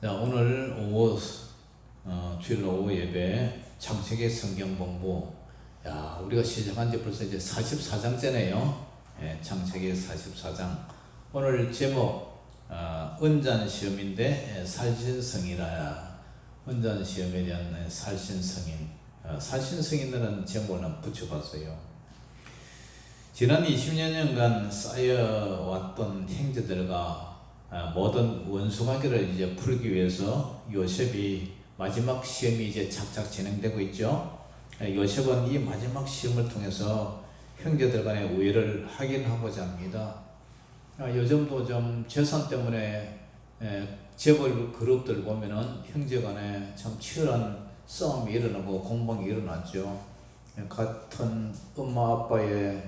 자, 오늘 오후 주일 오후 예배 창세기 성경 공부. 야, 우리가 시작한 지 벌써 이제 44장째네요. 예, 창세기 44장. 오늘 제목 은잔 시험인데 살신성이라. 은잔 시험에 대한 살신성인. 살신성인이라는 제목을 붙여봤어요. 지난 20년간 쌓여왔던 형제들과 모든 원수관계를 이제 풀기 위해서 요셉이 마지막 시험이 이제 착착 진행되고 있죠. 요셉은 이 마지막 시험을 통해서 형제들 간의 우애를 확인하고자 합니다. 요즘도 좀 재산 때문에 재벌 그룹들 보면은 형제 간에 참 치열한 싸움이 일어나고 공방이 일어났죠. 같은 엄마 아빠에게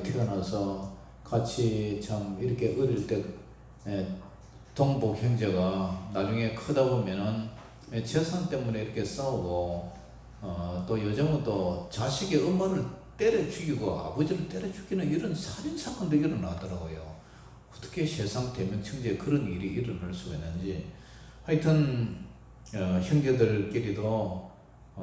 태어나서 같이 참 이렇게 어릴 때 동복 형제가 나중에 크다 보면은 재산 때문에 이렇게 싸우고 또 요즘은 또 자식이 엄마를 때려 죽이고 아버지를 때려 죽이는 이런 살인 사건도 일어나더라고요. 어떻게 세상 대명청지에 그런 일이 일어날 수가 있는지. 하여튼 형제들끼리도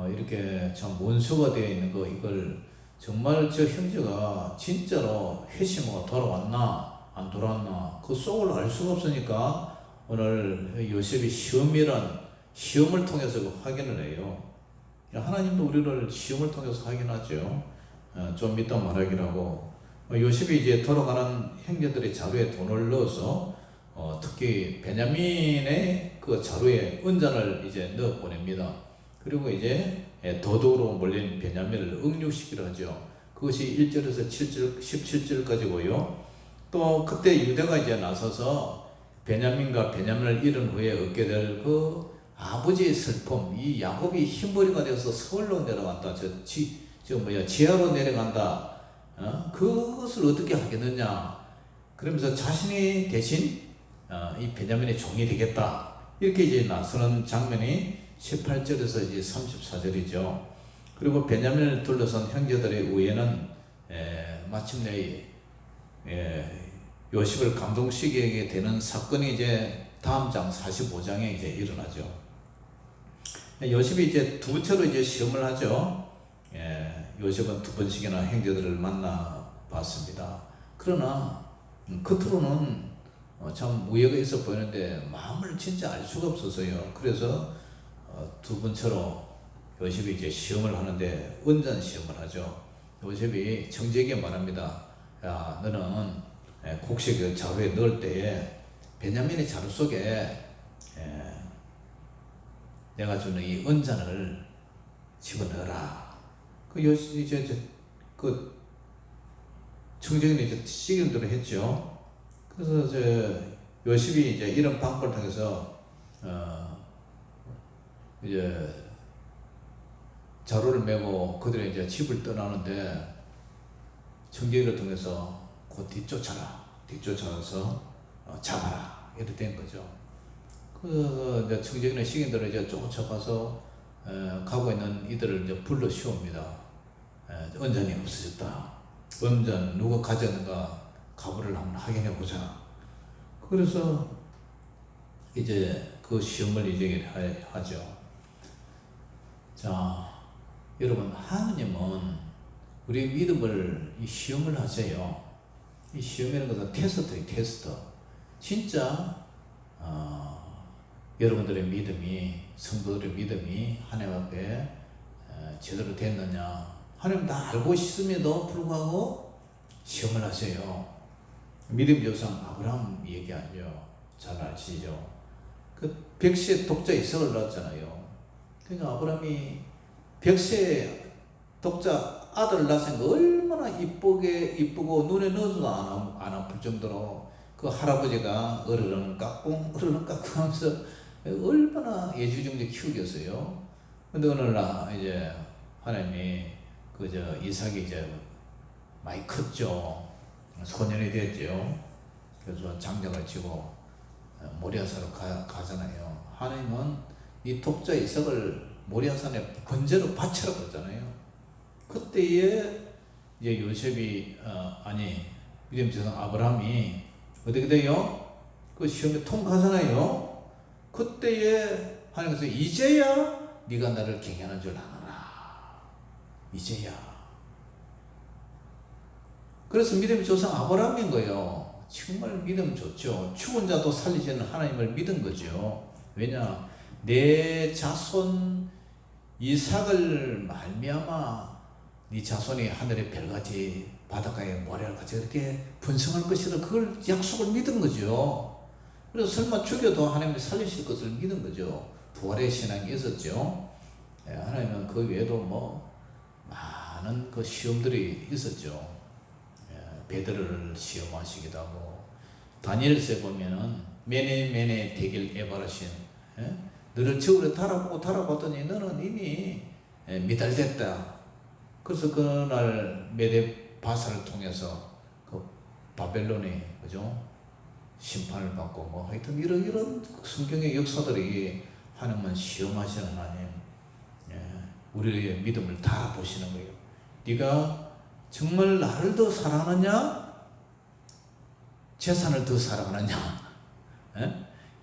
이렇게 참 원수가 되어 있는 거, 이걸 정말 저 형제가 진짜로 회심하고 돌아왔나 안 돌아왔나 그 속을 알 수가 없으니까 오늘 요셉이 시험을 통해서 확인을 해요. 하나님도 우리를 시험을 통해서 확인하죠. 좀 이따 말하기라고 요셉이 이제 돌아가는 형제들의 자루에 돈을 넣어서 특히 베냐민의 그 자루에 은잔을 이제 넣어 보냅니다. 그리고 이제 도둑으로 몰린 베냐민을 응육시키려 하죠. 그것이 1절에서 7절, 17절까지고요. 또 그때 유대가 이제 나서서 베냐민을 잃은 후에 얻게 될 그 아버지의 슬픔, 이 야곱이 흰머리가 되어서 서울로 내려간다, 지하로 내려간다, 그것을 어떻게 하겠느냐, 그러면서 자신이 대신 이 베냐민의 종이 되겠다, 이렇게 이제 나서는 장면이 18절에서 이제 34절이죠. 그리고 베냐민을 둘러싼 형제들의 우애는 마침내 요셉을 감동시키게 되는 사건이 이제 다음 장 45장에 이제 일어나죠. 요셉이 이제 두 차로 이제 시험을 하죠. 요셉은 두 번씩이나 형제들을 만나 봤습니다. 그러나 겉으로는 참 우애가 있어 보이는데 마음을 진짜 알 수가 없었어요. 그래서 두 번째로 요셉이 이제 시험을 하는데 은잔 시험을 하죠. 요셉이 청지에게 말합니다. 야, 너는 곡식 자루에 넣을 때에 베냐민의 자루 속에 내가 주는 이 은잔을 집어넣어라. 그 요셉이 그 청지에는 이제 시기를 했죠. 그래서 요셉이 이제 이런 방법을 통해서 이제 자루를 메고 그들의 이제 집을 떠나는데 청지기를 통해서 곧 뒤쫓아서 잡아라, 이렇게 된 거죠. 그 이제 청지기는 식인들을 이제 쫓아가서 가고 있는 이들을 이제 불러 씌웁니다. 은잔이 없어졌다. 은잔 누가 가졌는가 가보를 한번 확인해 보자. 그래서 이제 그 시험을 이제 하죠. 자, 여러분, 하나님은 우리 믿음을 이 시험을 하세요. 이 시험이라는 것은 테스트예요, 테스트. 진짜 여러분들의 믿음이, 성도들의 믿음이 하나님 앞에 제대로 됐느냐, 하나님 다 알고 있음에도 불구하고 시험을 하세요. 믿음 조상 아브라함 얘기하죠. 잘 아시죠? 그 100세 독자 이삭을 낳았잖아요. 그러니까 아브라함이 100세 독자 아들 낳았으니까 얼마나 이쁘고 눈에 넣어도 안 아플 정도로 그 할아버지가 어르른 깍꿍 하면서 얼마나 예주정지 키우겠어요. 근데 어느 날 이제 하나님이 이삭이 이제 많이 컸죠. 소년이 됐죠. 그래서 장작을 지고 모리아산으로 가잖아요. 하나님은 이 독자 이삭을 모리아산에 번제로 바치라 그러잖아요. 그때에 이제 요셉이 믿음 조상 아브라함이 어떻게 돼요? 그 시험에 통과하잖아요. 그때에 하나님께서 이제야 네가 나를 경외하는 줄 아노라. 이제야. 그래서 믿음의 조상 아브라함인 거예요. 정말 믿음 좋죠. 죽은 자도 살리시는 하나님을 믿은 거죠. 왜냐? 내 자손 이삭을 말미암아 네 자손이 하늘의 별같이 바닷가의 모래같이 이렇게 번성할 것이라 그걸 약속을 믿은 거죠. 그래서 설마 죽여도 하나님이 살리실 것을 믿은 거죠. 부활의 신앙이 있었죠. 하나님은 그 외에도 뭐 많은 그 시험들이 있었죠. 베드로를 시험하시기도 하고, 다니엘서에 보면은 메네 대길 에바르신, 너를 저울에 달아봤더니 너는 이미 미달됐다. 그래서 그날 메데바사를 통해서 그 바벨론이 그죠 심판을 받고 뭐 하여튼 이런 성경의 역사들이 하나님은 시험하시는 하나님, 우리의 믿음을 다 보시는 거예요. 네가 정말 나를 더 사랑하느냐, 재산을 더 사랑하느냐,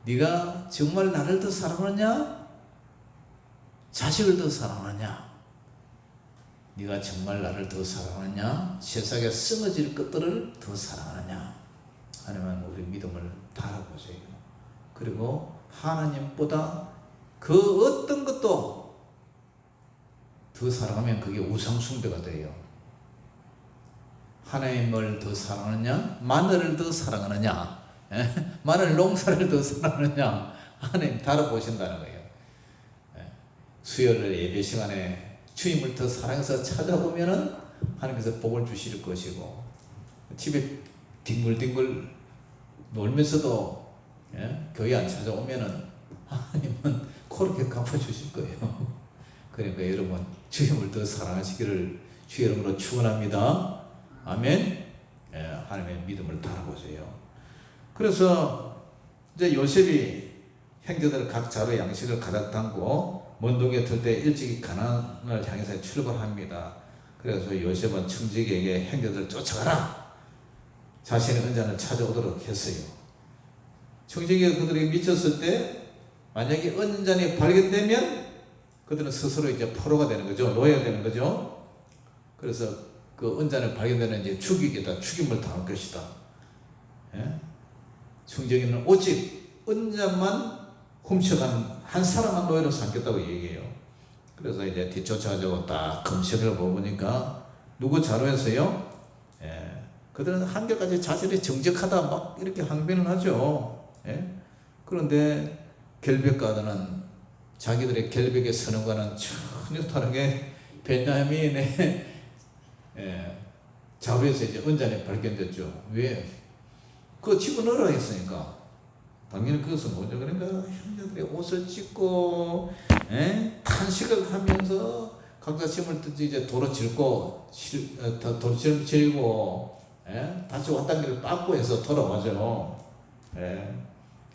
네가 정말 나를 더 사랑하느냐, 자식을 더 사랑하느냐, 네가 정말 나를 더 사랑하느냐, 세상에 쓰러질 것들을 더 사랑하느냐. 하나님은 우리 믿음을 달아보세요. 그리고 하나님보다 그 어떤 것도 더 사랑하면 그게 우상숭배가 돼요. 하나님을 더 사랑하느냐, 마늘을 더 사랑하느냐, 마늘 농사를 더 사랑하느냐, 하나님 달아보신다는 거예요. 수요일 예배 시간에 주님을 더 사랑해서 찾아보면은 하나님께서 복을 주실 것이고, 집에 뒹굴뒹굴 놀면서도 교회 안 찾아오면은 하나님은 그렇게 갚아주실 거예요. 그러니까 여러분 주님을 더 사랑하시기를 주 이름으로 축원합니다. 아멘. 하나님의 믿음을 달아보세요. 그래서 이제 요셉이 형제들 각 자루 양식을 가득 담고 먼 동에 들 때 일찍이 가나안을 향해서 출발합니다. 그래서 요셉은 청지기에게 형제들 쫓아가라, 자신의 은잔을 찾아오도록 했어요. 청지기가 그들에게 미쳤을 때 만약에 은잔이 발견되면 그들은 스스로 이제 포로가 되는 거죠. 노예가 되는 거죠. 그래서 그 은잔을 발견되는 이제 죽이겠다, 죽임을 당할 것이다. 청지기는 오직 은잔만 훔쳐간 한 사람만 노예로 삼겠다고 얘기해요. 그래서 이제 뒤쫓아가지고 딱 검색을 보니까 누구 자료에서요? 그들은 한결같이 자신이 정직하다 막 이렇게 항변을 하죠. 그런데 결백가들은 자기들의 결백의 선언과는 전혀 다르게 베냐민의 자루에서 이제 은잔이 발견됐죠. 왜? 그거 집어넣으라 했으니까. 당연히 그것은 뭐죠? 그러니까 형제들의 옷을 찢고, 탄식을 하면서 각자 짐을 이제 도로 싣고, 도로 싣고, 다시 왔던 길을 빻고 해서 돌아와죠.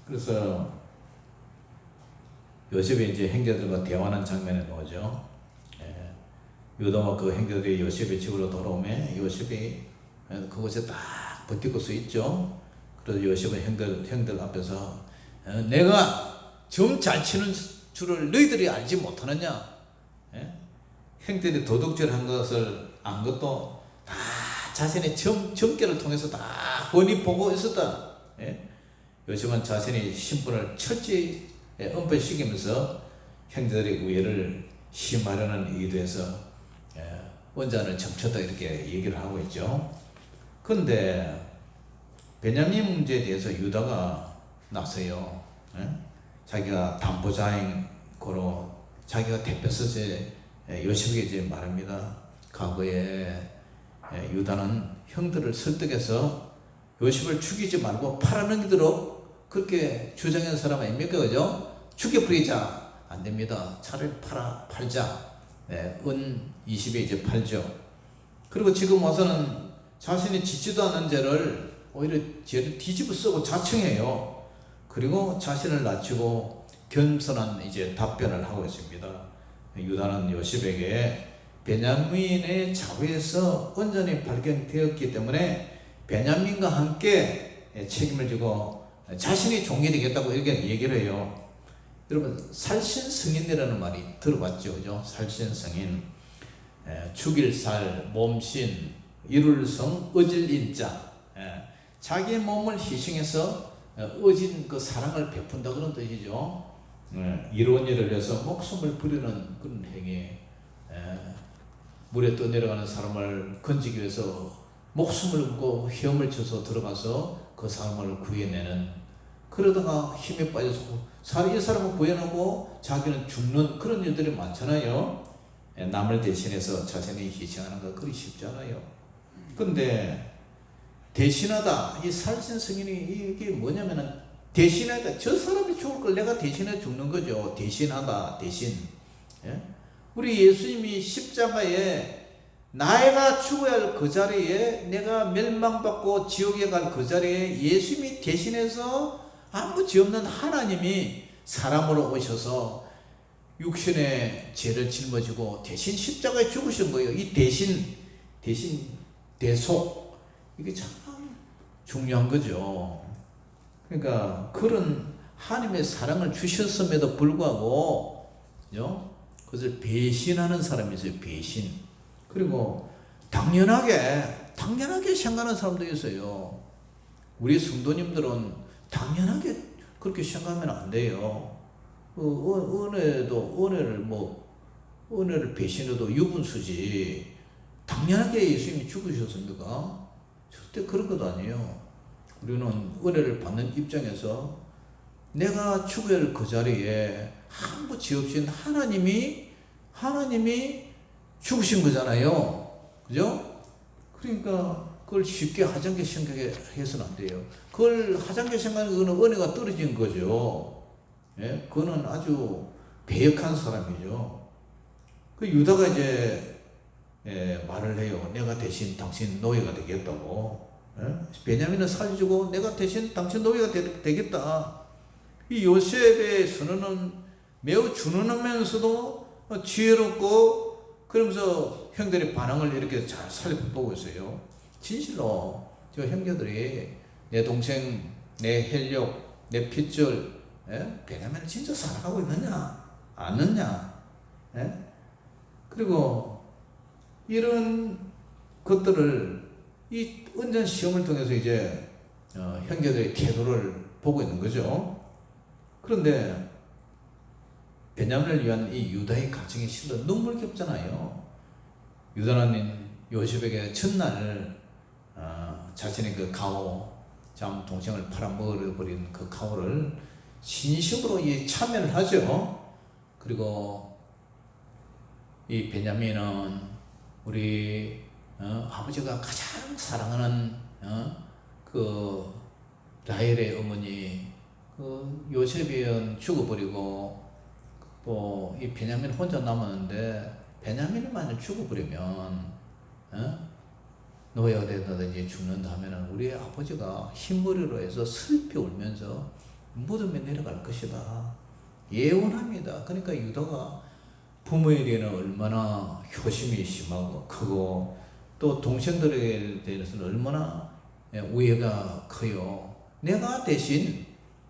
그래서 요셉이 이제 형제들과 대화하는 장면에 나오죠. 유다와 그 형제들이 요셉의 집으로 돌아오면 요셉이 그곳에 딱 버티고 서 있죠. 그래서 요셉은 형들 앞에서 내가 점 잘 치는 줄을 너희들이 알지 못하느냐? 형들이 도둑질한 것을 안 것도 다 자신의 점괘를 통해서 다 훤히 보고 있었다. 요셉은 자신의 신분을 철저히 은폐시키면서 형제들의 우애를 심하려는 의도에서 원잔을 점쳤다 이렇게 얘기를 하고 있죠. 그런데 베냐민 문제에 대해서 유다가 나서요. 자기가 담보자인으로 자기가 대표서 요셉에게 이제 말합니다. 과거에 유다는 형들을 설득해서 요셉을 죽이지 말고 팔아넘기도록 그렇게 주장한 사람 아닙니까? 그죠? 죽여버리자. 안 됩니다. 차라리 팔자. 은 20에 이제 팔죠. 그리고 지금 와서는 자신이 짓지도 않은 죄를 오히려 죄를 뒤집어 쓰고 자청해요. 그리고 자신을 낮추고 겸손한 이제 답변을 하고 있습니다. 유다는 요셉에게 베냐민의 자루에서 은잔이 발견되었기 때문에 베냐민과 함께 책임을 지고 자신이 종이 되겠다고 이렇게 얘기를 해요. 여러분 살신성인이라는 말이 들어봤죠, 그죠? 살신성인, 죽일 살, 몸신, 이룰 성, 어질 인자. 자기의 몸을 희생해서 어진 그 사랑을 베푼다 그런 뜻이죠. 이로운 일을 위해서 목숨을 부리는 그런 행위. 물에 떠내려가는 사람을 건지기 위해서 목숨을 걸고 헤엄을 쳐서 들어가서 그 사람을 구해내는, 그러다가 힘에 빠져서 이 사람을 구해내고 자기는 죽는 그런 일들이 많잖아요. 남을 대신해서 자신이 희생하는 거 그리 쉽지 않아요. 근데 대신하다, 이 살신 성인이 이게 뭐냐면은 대신하다, 저 사람이 죽을 걸 내가 대신해 죽는 거죠. 대신하다, 대신. 우리 예수님이 십자가에 나이가 죽어야 할 그 자리에, 내가 멸망받고 지옥에 갈 그 자리에 예수님이 대신해서 아무 죄 없는 하나님이 사람으로 오셔서 육신의 죄를 짊어지고 대신 십자가에 죽으신 거예요. 이 대신, 대속, 이게 참 중요한 거죠. 그러니까 그런 하나님의 사랑을 주셨음에도 불구하고 그것을 배신하는 사람이 있어요. 배신. 그리고 당연하게 생각하는 사람도 있어요. 우리 성도님들은 당연하게 그렇게 생각하면 안 돼요. 은혜를 배신해도 유분수지. 당연하게 예수님이 죽으셨습니까? 절대 그런 것도 아니에요. 우리는 은혜를 받는 입장에서 내가 죽어야 할 그 자리에 아무 죄 없이 하나님이 죽으신 거잖아요. 그죠? 그러니까 그걸 쉽게 하찮게 생각해서는 안 돼요. 그걸 하찮게 생각하는 거는 은혜가 떨어진 거죠. 그거는 아주 배역한 사람이죠. 그 유다가 이제 말을 해요. 내가 대신 당신 노예가 되겠다고. 베냐민을 살려주고 내가 대신 당신 노예가 되겠다. 이 요셉의 선언은 매우 준엄하면서도 지혜롭고, 그러면서 형들의 반응을 이렇게 잘 살펴보고 있어요. 진실로 저 형제들이 내 동생, 내 혈육, 내 핏줄, 베냐민을 진짜 사랑하고 있느냐 안 있느냐. 그리고 이런 것들을 이 은전 시험을 통해서 이제 형제들의 태도를 보고 있는 거죠. 그런데 베냐민을 위한 이 유다의 가정이 실로 눈물겹잖아요. 유다는 요셉에게 첫날 자신의 그 가오, 동생을 팔아먹어버린 그 가오를 진심으로 참여를 하죠. 그리고 이 베냐민은 우리 아버지가 가장 사랑하는 그 라헬의 어머니 그 요셉이 죽어버리고, 또 이 베냐민 혼자 남았는데 베냐민이 만약 죽어버리면 노예가 되든지 죽는다 하면은 우리 아버지가 흰머리로 해서 슬피 울면서 무덤에 내려갈 것이다. 예언합니다. 그러니까 유다가 부모에 대해서는 얼마나 효심이 심하고 크고, 또 동생들에 대해서는 얼마나 우애가 커요. 내가 대신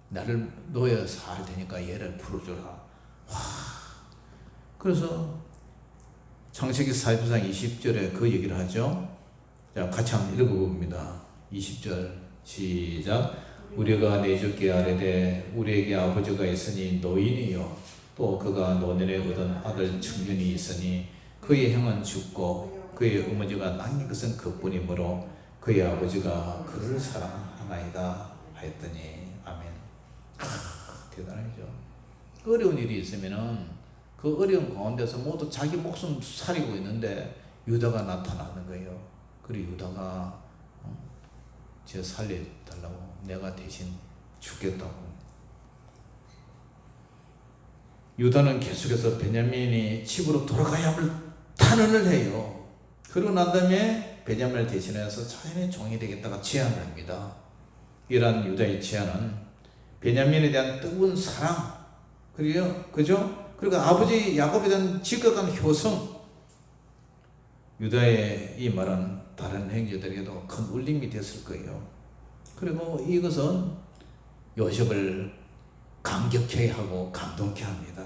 나를 노예 살 테니까 얘를 풀어주라. 그래서 창세기 42장 20절에 그 얘기를 하죠. 자, 같이 한번 읽어봅니다. 20절 시작. 우리가 내 주께 아뢰되 우리에게 아버지가 있으니 노인이요 또 그가 노년에 얻은 아들 청년이 있으니 그의 형은 죽고 그의 어머니가 남긴 것은 그뿐이므로 그의 아버지가 그를 사랑하나이다 하였더니 아멘. 대단하죠. 어려운 일이 있으면은 그 어려운 가운데서 모두 자기 목숨 살리고 있는데 유다가 나타나는 거예요. 그리고 유다가 저 살려달라고, 내가 대신 죽겠다고. 유다는 계속해서 베냐민이 집으로 돌아가야 함을 탄원을 해요. 그러고 난 다음에 베냐민을 대신해서 자신의 종이 되겠다가 제안을 합니다. 이러한 유다의 제안은 베냐민에 대한 뜨거운 사랑, 그죠? 그리고 아버지 야곱에 대한 지극한 효성, 유다의 이 말은 다른 형제들에게도 큰 울림이 됐을 거예요. 그리고 이것은 요셉을 감격해 하고 감동케 합니다.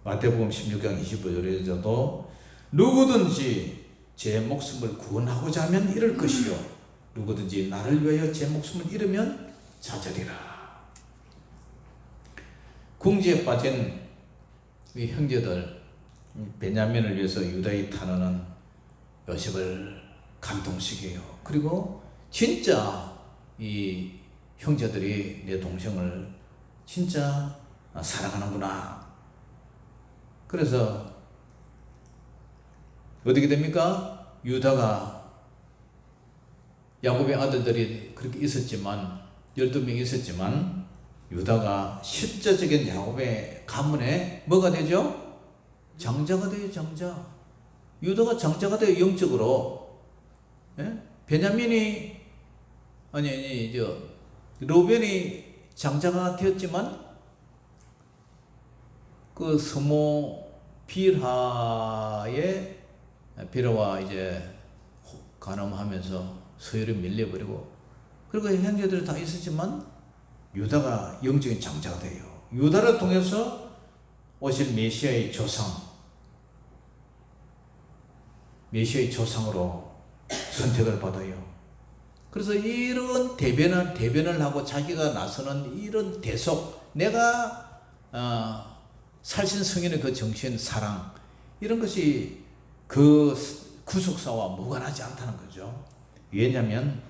마태복음 16장 25절에서도 누구든지 제 목숨을 구원하고자 하면 잃을 것이요 누구든지 나를 위하여 제 목숨을 잃으면 찾으리라. 궁지에 빠진 이 형제들 베냐민을 위해서 유다의 탄원은 요셉을 감동시켜요. 그리고 진짜 이 형제들이 내 동생을 진짜 사랑하는구나. 그래서 어떻게 됩니까? 유다가 야곱의 아들들이 그렇게 있었지만 12명이 있었지만 유다가 실제적인 야곱의 가문에 뭐가 되죠? 장자가 돼요. 장자. 유다가 장자가 돼요. 영적으로. 예? 베냐민이 르우벤이 장자가 되었지만 그 스모 빌하의 빌하와 이제 간음하면서 서열이 밀려버리고 그리고 형제들이 다 있었지만 유다가 영적인 장자가 돼요. 유다를 통해서 오실 메시아의 조상으로 선택을 받아요. 그래서 이런 대변을 하고 자기가 나서는 이런 대속, 내가 살신성인의 그 정신, 사랑, 이런 것이 그 구속사와 무관하지 않다는 거죠. 왜냐하면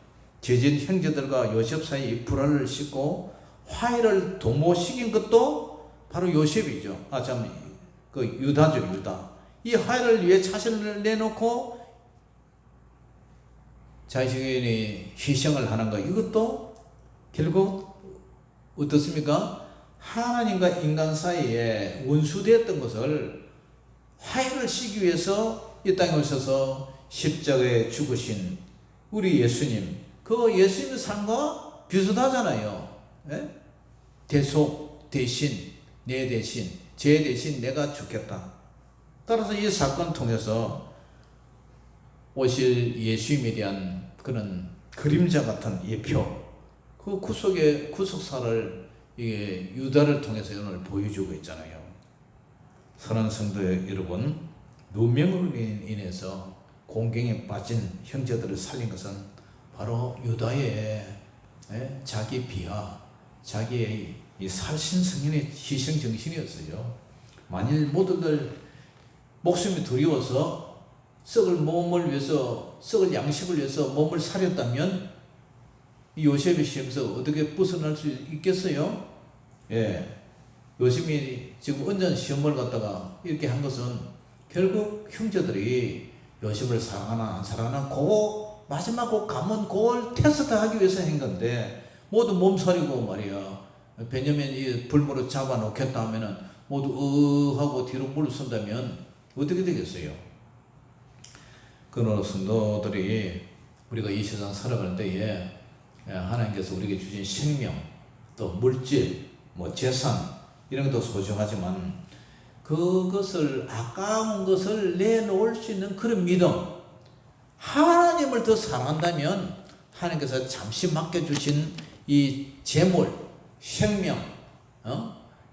죄진 형제들과 요셉 사이 이 불화를 싣고 화해를 도모시킨 것도 바로 요셉이죠. 그 유다죠, 유다. 이 화해를 위해 자신을 내놓고 자신이 희생을 하는 것, 이것도 결국 어떻습니까? 하나님과 인간 사이에 원수되었던 것을 화해를 시키기 위해서 이 땅에 오셔서 십자가에 죽으신 우리 예수님, 그 예수님의 삶과 비슷하잖아요. 예? 대속, 대신, 내 대신, 제 대신 내가 죽겠다. 따라서 이 사건 통해서 오실 예수님에 대한 그런 그림자 같은 예표, 그 구속사를 이게 유다를 통해서 오늘 보여주고 있잖아요. 사랑하는 성도 여러분, 누명으로 인해서 공경에 빠진 형제들을 살린 것은 바로 유다의 자기 비하, 자기의 이 살신성인의 희생정신이었어요. 만일 모두들 목숨이 두려워서 썩을 양식을 위해서 몸을 사렸다면 이 요셉의 시험에서 어떻게 벗어날 수 있겠어요? 예. 요셉이 지금 언전 시험을 갖다가 이렇게 한 것은 결국 형제들이 요셉을 사랑하나 안 사랑하나 마지막 가문 그걸 테스트하기 위해서 한 건데 모두 몸살이고 말이야. 베냐민이 불모로 잡아놓겠다 하면은 모두 하고 뒤로 물러선다면 어떻게 되겠어요? 그러나 성도들이 우리가 이 세상 살아가는 때에 하나님께서 우리에게 주신 생명, 또 물질, 재산 이런 것도 소중하지만 그것을 아까운 것을 내놓을 수 있는 그런 믿음, 하나님을 더 사랑한다면 하나님께서 잠시 맡겨주신 이 재물, 생명,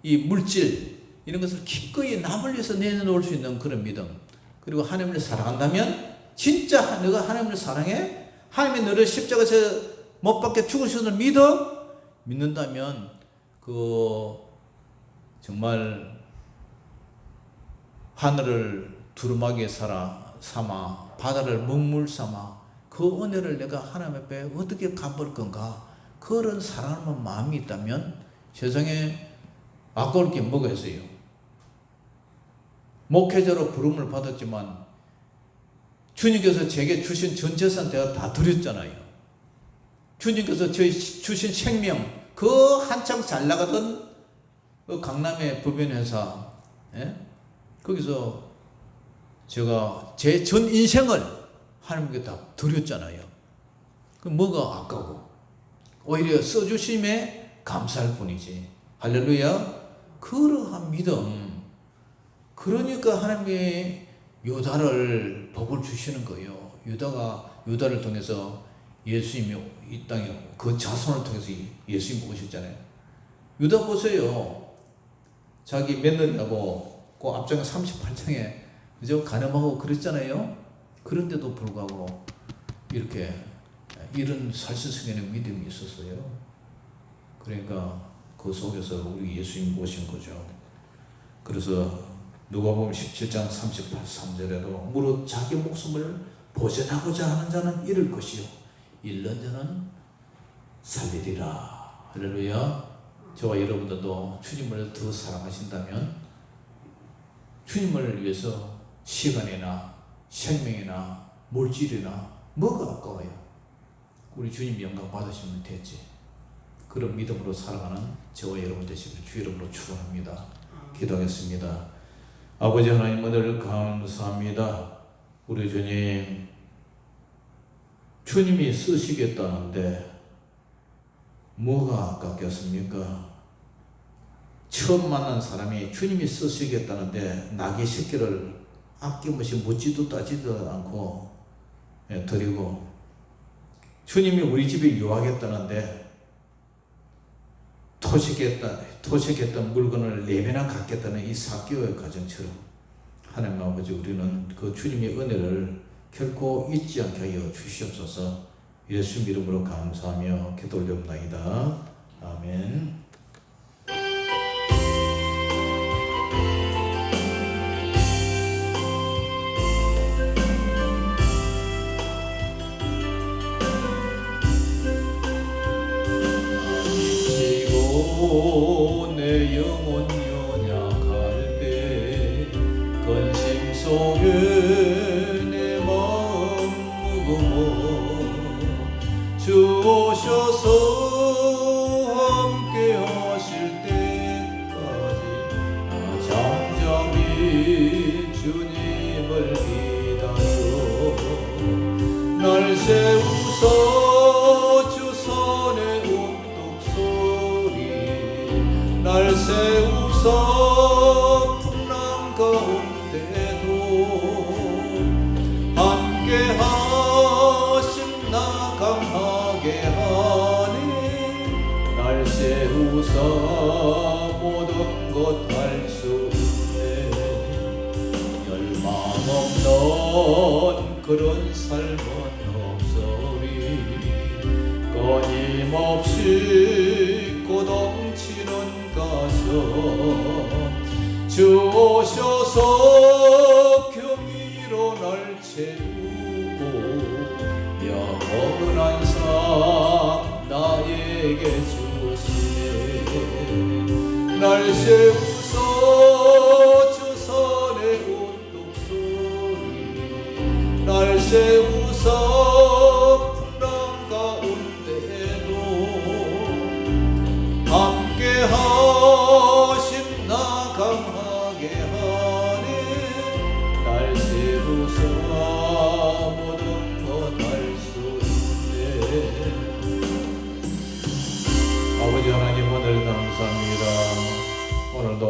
이 물질 이런 것을 기꺼이 남을 위해서 내놓을 수 있는 그런 믿음, 그리고 하나님을 사랑한다면 진짜 너가 하나님을 사랑해? 하나님이 너를 십자가에서 못 박혀 죽으시는 믿는다면 정말 하늘을 두루마기에 삼아 바다를 먹물 삼아 그 은혜를 내가 하나님 앞에 어떻게 갚을 건가? 그런 사랑하는 마음이 있다면 세상에 아까울 게 뭐가 있어요? 목회자로 부름을 받았지만 주님께서 제게 주신 전 재산 제가 다 드렸잖아요. 주님께서 저희 주신 생명, 그 한창 잘 나가던 그 강남의 법인회사, 거기서 제가 제 전 인생을 하나님께 다 드렸잖아요. 그 뭐가 아까워? 오히려 써주심에 감사할 뿐이지. 할렐루야. 그러한 믿음. 그러니까 하나님이 유다를 복을 주시는 거예요. 유다를 통해서 예수님이 이 땅에 그 자손을 통해서 예수님이 오셨잖아요. 유다 보세요. 자기 며느리하고 그 앞장 38장에 그저 간음하고 그랬잖아요. 그런데도 불구하고 이렇게 이런 살신성의 믿음이 있었어요. 그러니까 그 속에서 우리 예수님 보신 거죠. 그래서 누가복음 17장 38~3절에도 무릇 자기 목숨을 보전하고자 하는 자는 잃을 것이요 잃는 자는 살리리라. 할렐루야. 저와 여러분들도 주님을 더 사랑하신다면 주님을 위해서 시간이나 생명이나 물질이나 뭐가 아까워요. 우리 주님 영광 받으시면 됐지. 그런 믿음으로 살아가는 저와 여러분 되시기를 주 이름으로 축원합니다. 기도하겠습니다. 아버지 하나님 오늘 감사합니다. 우리 주님, 주님이 쓰시겠다는데 뭐가 아깝겠습니까? 처음 만난 사람이 주님이 쓰시겠다는데 나귀 새끼를 아낌없이 묻지도 따지도 않고 드리고, 주님이 우리 집에 유하겠다는데 토식했던 물건을 내면에 갖겠다는 이 삭개오의 가정처럼 하나님 아버지, 우리는 그 주님의 은혜를 결코 잊지 않게 하여 주시옵소서. 예수 이름으로 감사하며 기도 올려옵나이다. 아멘. 내 영혼 연약할 때 근심 속에 내 마음 무거워 주 오셔서 함께 하실 때까지 나 잠잠히 주님을 기다려 날 세우사 주 선의 날 세우사 풍랑 가운데도 함께 하심 나 강하게 하네 날 세우사 모든 것 할 수 있네 열망 없는 그런 삶은 없으리 끊임없이 고동치는 주 오셔서 경의로 날 채우고 영원한 상 나에게 주시네 날 세우소 주 선의 운동소리 날 세우소 풍랑 가운데도 함께 하심 나 강하게 하네 날 세우사 모든 것 할 수 있네. 아버지 하나님 오늘 감사합니다. 오늘도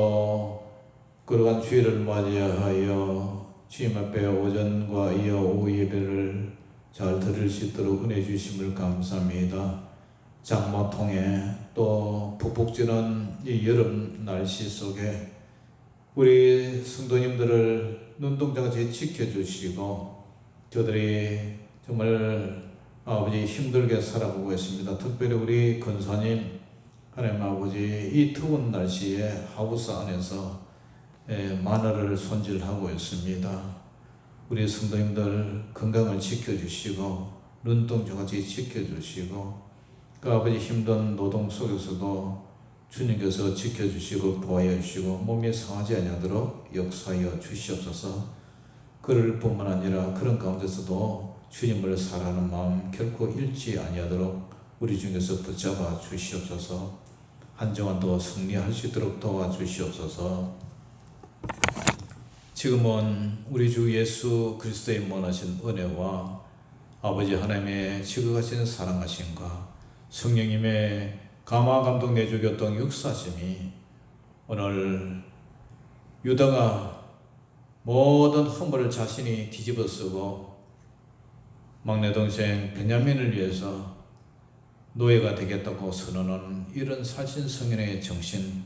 거룩한 주일을 맞이하여 주님 앞에 오전과 이어 오후 예배를 잘 들을 수 있도록 은혜 주심을 감사합니다. 장마통에 또 북북지는 이 여름 날씨 속에 우리 성도님들을 눈동자같이 지켜주시고 저들이 정말 아버지 힘들게 살아보고 있습니다. 특별히 우리 권사님 하나님 아버지 이 더운 날씨에 하우스 안에서 마늘을 손질하고 있습니다. 우리 성도님들 건강을 지켜주시고 눈동자같이 지켜주시고 그 아버지 힘든 노동 속에서도 주님께서 지켜주시고 보호하여 주시고 몸이 상하지 아니하도록 역사하여 주시옵소서. 그럴 뿐만 아니라 그런 가운데서도 주님을 사랑하는 마음 결코 잃지 아니하도록 우리 중에서 붙잡아 주시옵소서. 한 주간 더 승리할 수 있도록 도와주시옵소서. 지금은 우리 주 예수 그리스도의 원하신 은혜와 아버지 하나님의 지극하신 사랑하심과 성령님의 감화 감동 내주 교통 역사심이 오늘 유다가 모든 허물을 자신이 뒤집어 쓰고 막내 동생 베냐민을 위해서 노예가 되겠다고 선언하는 이런 살신성인의 정신,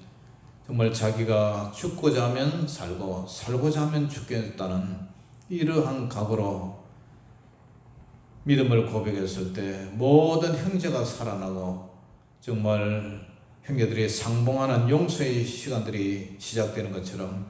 정말 자기가 죽고자 하면 살고 살고자 하면 죽겠다는 이러한 각오로 믿음을 고백했을 때 모든 형제가 살아나고 정말 형제들이 상봉하는 용서의 시간들이 시작되는 것처럼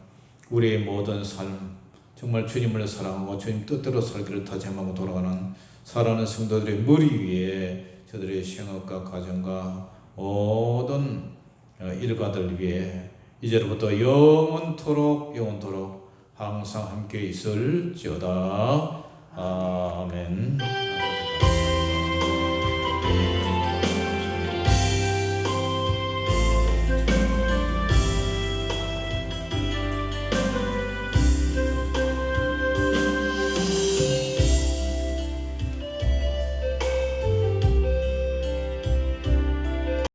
우리의 모든 삶, 정말 주님을 사랑하고 주님 뜻대로 살기를 다짐하고 돌아가는 사랑하는 성도들의 머리 위에 저들의 생업과 가정과 모든 일가들 위해 이제로부터 영원토록 항상 함께 있을지어다. 아멘.